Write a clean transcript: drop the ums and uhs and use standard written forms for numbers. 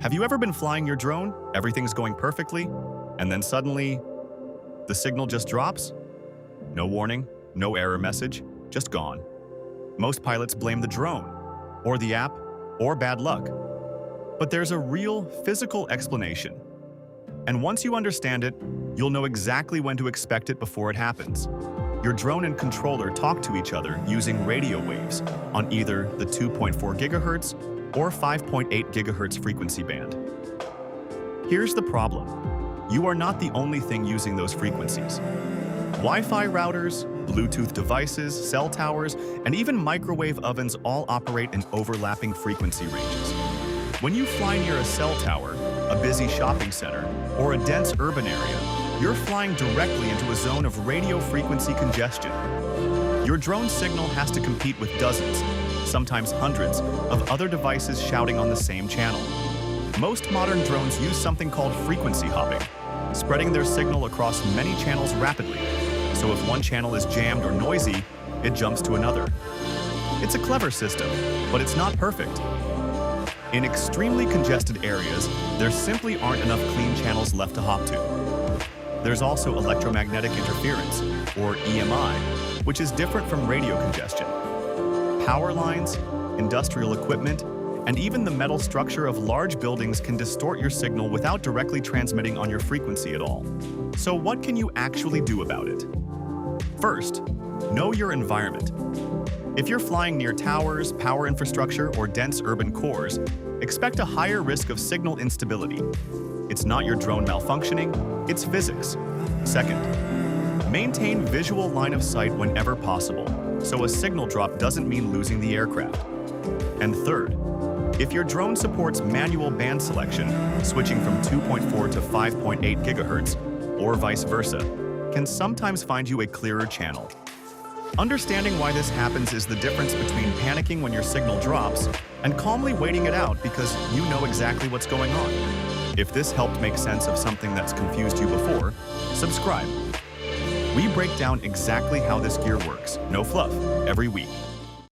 Have you ever been flying your drone? Everything's going perfectly, and then suddenly, the signal just drops? No warning, no error message, just gone. Most pilots blame the drone, or the app, or bad luck. But there's a real physical explanation. And once you understand it, you'll know exactly when to expect it before it happens. Your drone and controller talk to each other using radio waves on either the 2.4 GHz or 5.8 GHz frequency band. Here's the problem. You are not the only thing using those frequencies. Wi-Fi routers, Bluetooth devices, cell towers, and even microwave ovens all operate in overlapping frequency ranges. When you fly near a cell tower, a busy shopping center, or a dense urban area, you're flying directly into a zone of radio frequency congestion. Your drone signal has to compete with dozens, sometimes hundreds, of other devices shouting on the same channel. Most modern drones use something called frequency hopping, spreading their signal across many channels rapidly. So if one channel is jammed or noisy, it jumps to another. It's a clever system, but it's not perfect. In extremely congested areas, there simply aren't enough clean channels left to hop to. There's also electromagnetic interference, or EMI, which is different from radio congestion. Power lines, industrial equipment, and even the metal structure of large buildings can distort your signal without directly transmitting on your frequency at all. So what can you actually do about it? First, know your environment. If you're flying near towers, power infrastructure, or dense urban cores, expect a higher risk of signal instability. It's not your drone malfunctioning, it's physics. Second, maintain visual line of sight whenever possible, so a signal drop doesn't mean losing the aircraft. And third, if your drone supports manual band selection, switching from 2.4 to 5.8 GHz, or vice versa, can sometimes find you a clearer channel. Understanding why this happens is the difference between panicking when your signal drops and calmly waiting it out because you know exactly what's going on. If this helped make sense of something that's confused you before, subscribe. We break down exactly how this gear works, no fluff, every week.